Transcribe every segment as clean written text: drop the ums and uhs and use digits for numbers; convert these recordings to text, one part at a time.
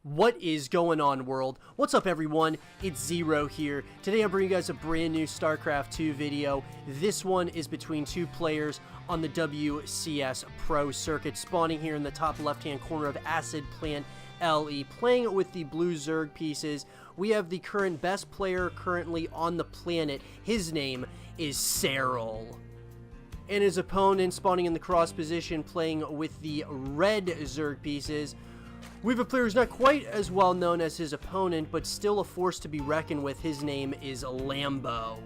What is going on, world? What's up, everyone? It's Zero here. Today I'm bringing you guys a brand new Starcraft 2 video. This one is between two players on the WCS Pro circuit, spawning here in the top left-hand corner of Acid Plant LE, playing with the blue Zerg pieces. We have the current best player currently on the planet. His name is Serral. And his opponent spawning in the cross position, playing with the red Zerg pieces. We have a player who's not quite as well known as his opponent, but still a force to be reckoned with. His name is Lambo.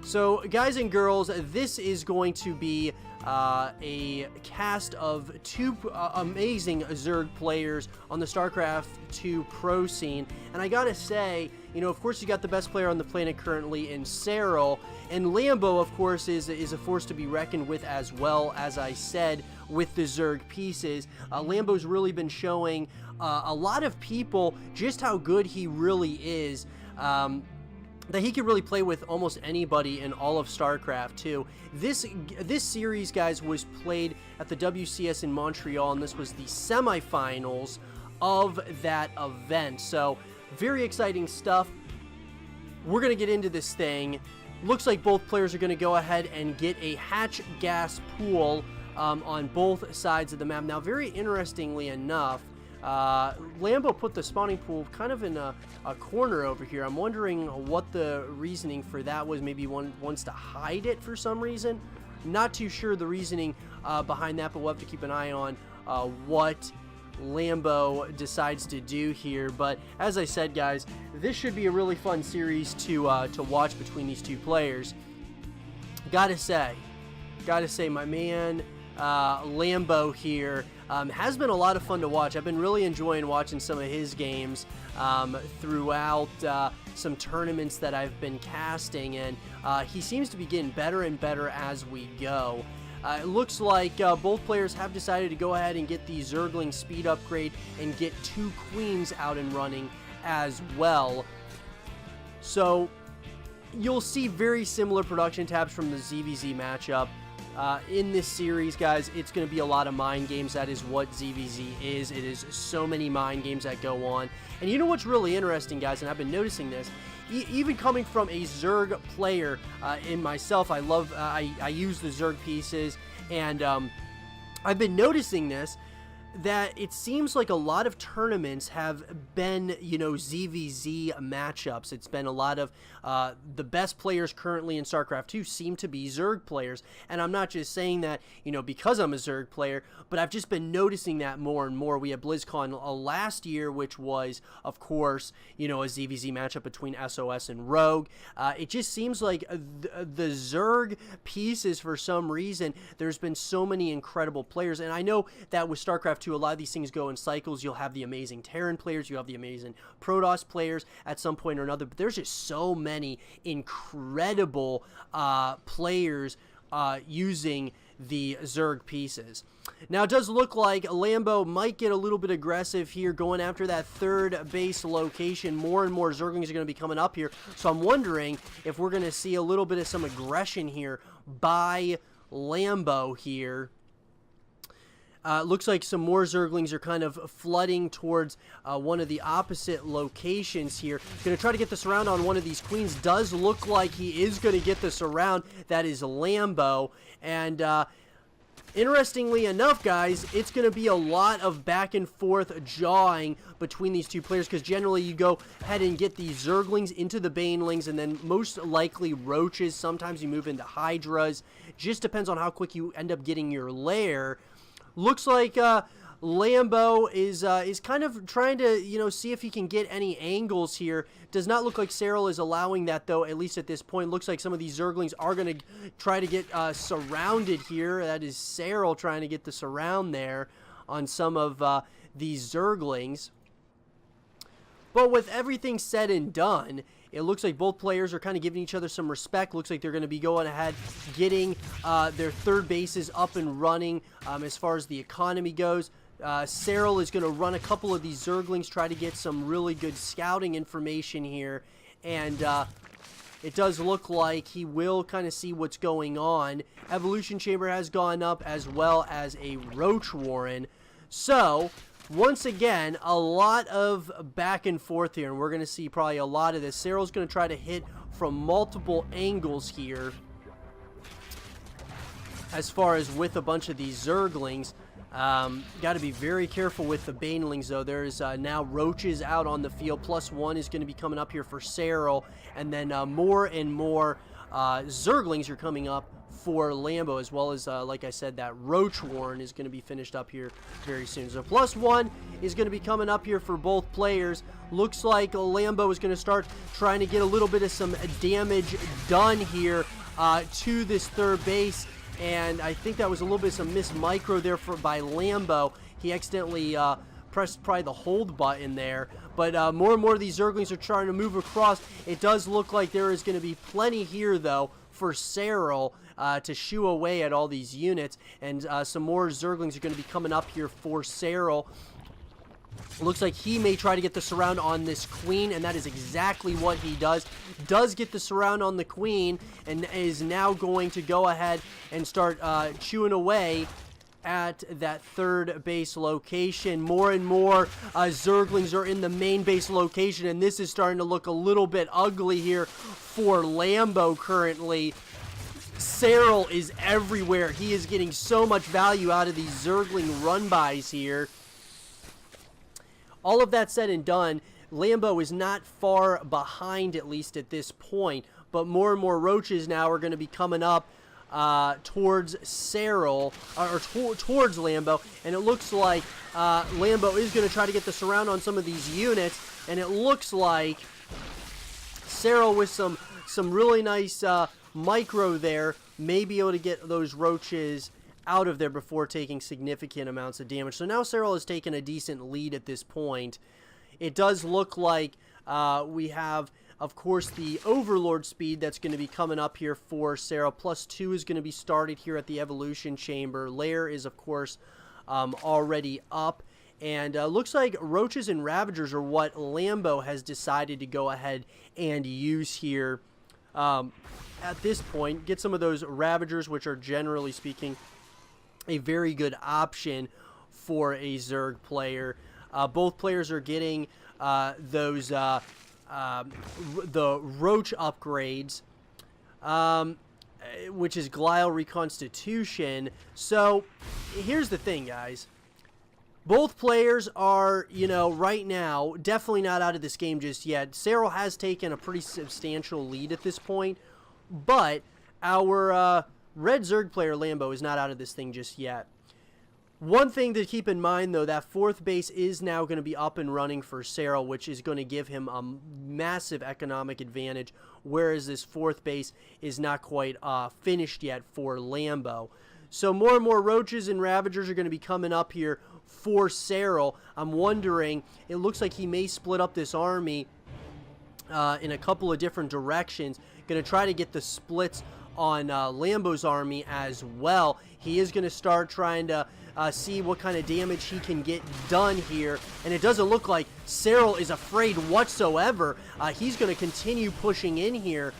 So, guys and girls, this is going to be a cast of two amazing Zerg players on the StarCraft 2 Pro scene. And I gotta say, you know, of course you got the best player on the planet currently in Serral, and Lambo, of course, is a force to be reckoned with as well, as I said, with the Zerg pieces. Lambo's really been showing a lot of people just how good he really is. That he can really play with almost anybody in all of StarCraft 2. This series, guys, was played at the WCS in Montreal, and this was the semifinals of that event. So, very exciting stuff. We're going to get into this thing. Looks like both players are going to go ahead and get a hatch gas pool on both sides of the map. Now, very interestingly enough, Lambo put the spawning pool kind of in a corner over here. I'm wondering what the reasoning for that was. Maybe one wants to hide it for some reason. Not too sure the reasoning behind that, but we'll have to keep an eye on what Lambo decides to do here. But as I said, guys, this should be a really fun series to watch between these two players. Gotta say, my man Lambo here has been a lot of fun to watch. I've been really enjoying watching some of his games throughout some tournaments that I've been casting, and he seems to be getting better and better as we go. It looks like both players have decided to go ahead and get the Zergling speed upgrade and get 2 queens out and running as well. So you'll see very similar production tabs from the ZvZ matchup. In this series, guys, it's going to be a lot of mind games. That is what ZvZ is. It is so many mind games that go on. And you know what's really interesting, guys, and I've been noticing this, even coming from a Zerg player in myself, I use the Zerg pieces, and I've been noticing this, that it seems like a lot of tournaments have been, you know, ZvZ matchups. It's been a lot of the best players currently in StarCraft 2 seem to be Zerg players. And I'm not just saying that, you know, because I'm a Zerg player, but I've just been noticing that more and more. We had BlizzCon last year, which was, of course, you know, a ZvZ matchup between SOS and Rogue. It just seems like the Zerg pieces, for some reason, there's been so many incredible players. And I know that with StarCraft 2, a lot of these things go in cycles. You'll have the amazing Terran players, you have the amazing Protoss players at some point or another, but there's just so many incredible players using the Zerg pieces. Now, it does look like Lambo might get a little bit aggressive here, going after that third base location. More and more Zerglings are going to be coming up here, so I'm wondering if we're going to see a little bit of some aggression here by Lambo here. Looks like some more Zerglings are kind of flooding towards one of the opposite locations here. Going to try to get the surround on one of these queens. Does look like he is going to get the surround. That is Lambo. And interestingly enough, guys, it's going to be a lot of back and forth jawing between these two players, because generally you go ahead and get these Zerglings into the Banelings, and then most likely Roaches. Sometimes you move into Hydras. Just depends on how quick you end up getting your lair. Looks like Lambo is kind of trying to, you know, see if he can get any angles here. Does not look like Serral is allowing that, though, at least at this point. Looks like some of these Zerglings are going to try to get surrounded here. That is Serral trying to get the surround there on some of these Zerglings. But with everything said and done, it looks like both players are kind of giving each other some respect. Looks like they're going to be going ahead, getting their third bases up and running as far as the economy goes. Serral is going to run a couple of these Zerglings, try to get some really good scouting information here. And it does look like he will kind of see what's going on. Evolution Chamber has gone up, as well as a Roach Warren. So once again, a lot of back and forth here, and we're going to see probably a lot of this. Serral's going to try to hit from multiple angles here as far as with a bunch of these Zerglings. Got to be very careful with the Banelings, though. There's now Roaches out on the field. +1 is going to be coming up here for Serral, and then more and more Zerglings are coming up for Lambo, as well as, like I said, that Roach Warren is going to be finished up here very soon. So +1 is going to be coming up here for both players. Looks like Lambo is going to start trying to get a little bit of some damage done here to this third base. And I think that was a little bit of some missed micro there by Lambo. He accidentally pressed probably the hold button there. But more and more of these Zerglings are trying to move across. It does look like there is going to be plenty here, though, for Serral to shoo away at all these units. And some more Zerglings are going to be coming up here for Serral. Looks like he may try to get the surround on this queen, and that is exactly what he does. Does get the surround on the queen, and is now going to go ahead and start chewing away at that third base location. More and more Zerglings are in the main base location, and this is starting to look a little bit ugly here for Lambo currently. Serral is everywhere. He is getting so much value out of these Zergling run-bys here. All of that said and done, Lambo is not far behind, at least at this point, but more and more Roaches now are going to be coming up towards Serral, or towards Lambo, and it looks like Lambo is going to try to get the surround on some of these units, and it looks like Serral with some really nice micro there may be able to get those Roaches out of there before taking significant amounts of damage. So now Serral has taken a decent lead at this point. It does look like we have, of course, the Overlord speed that's going to be coming up here for Serral. +2 is going to be started here at the Evolution Chamber. Lair is, of course, already up. And looks like Roaches and Ravagers are what Lambo has decided to go ahead and use here at this point. Get some of those Ravagers, which are generally speaking a very good option for a Zerg player. Both players are getting those the Roach upgrades, which is Glial Reconstitution. So here's the thing, guys. Both players are, you know, right now definitely not out of this game just yet. Serral has taken a pretty substantial lead at this point, but our Red Zerg player Lambo is not out of this thing just yet. One thing to keep in mind, though, that fourth base is now going to be up and running for Serral, which is going to give him a massive economic advantage, whereas this fourth base is not quite finished yet for Lambo. So more and more Roaches and Ravagers are going to be coming up here for Serral. I'm wondering, it looks like he may split up this army in a couple of different directions. Going to try to get the splits on Lambo's army as well. He is going to start trying to see what kind of damage he can get done here, and it doesn't look like Serral is afraid whatsoever. He's going to continue pushing in here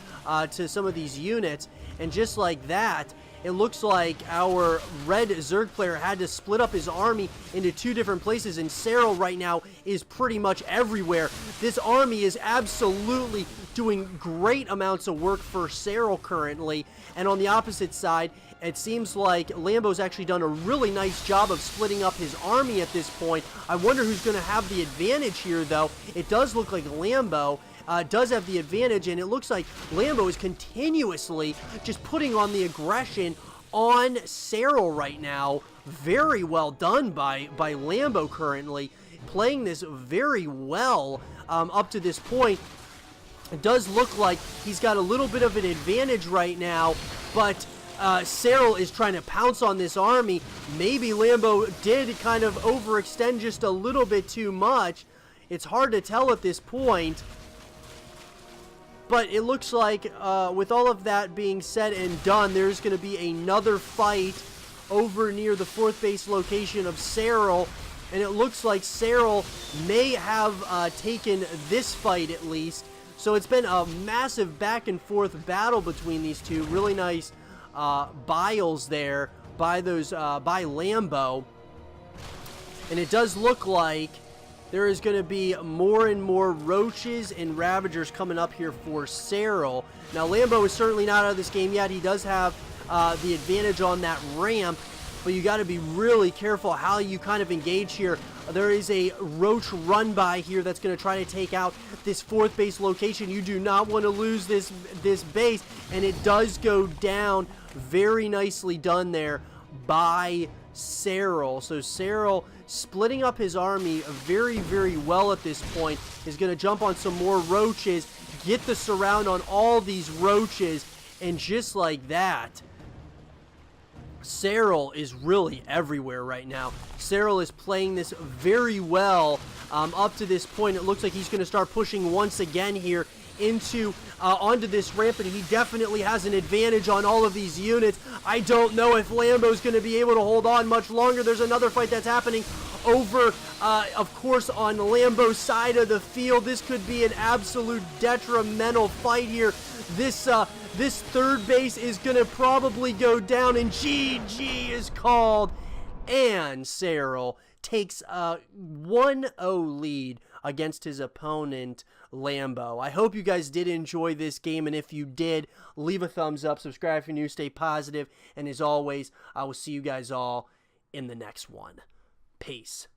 to some of these units, and just like that, it looks like our Red Zerg player had to split up his army into two different places, and Serral right now is pretty much everywhere. This army is absolutely doing great amounts of work for Serral currently, and on the opposite side, it seems like Lambo's actually done a really nice job of splitting up his army at this point. I wonder who's going to have the advantage here, though. It does look like Lambo does have the advantage, and it looks like Lambo is continuously just putting on the aggression on Serral right now. Very well done by Lambo currently, playing this very well up to this point. It does look like he's got a little bit of an advantage right now, but Serral is trying to pounce on this army. Maybe Lambo did kind of overextend just a little bit too much. It's hard to tell at this point. But it looks like, with all of that being said and done, there's going to be another fight over near the fourth base location of Serral. And it looks like Serral may have taken this fight at least. So it's been a massive back and forth battle between these two. Really nice biles there by those by Lambo. And it does look like there is going to be more and more Roaches and Ravagers coming up here for Serral. Now, Lambo is certainly not out of this game yet. He does have the advantage on that ramp, but you got to be really careful how you kind of engage here. There is a Roach run by here that's going to try to take out this 4th base location. You do not want to lose this base, and it does go down. Very nicely done there by Serral. So Serral splitting up his army very, very well at this point. Is going to jump on some more Roaches, get the surround on all these Roaches, and just like that, Serral is really everywhere right now. Serral is playing this very well up to this point. It looks like he's going to start pushing once again here into onto this ramp, and he definitely has an advantage on all of these units. I don't know if Lambo's going to be able to hold on much longer. There's another fight that's happening over, of course, on Lambo's side of the field. This could be an absolute detrimental fight here. This 3rd base is going to probably go down, and GG is called, and Serral takes a 1-0 lead against his opponent, Lambo. I hope you guys did enjoy this game, and if you did, leave a thumbs up, subscribe if you're new, stay positive, and as always, I will see you guys all in the next one. Peace.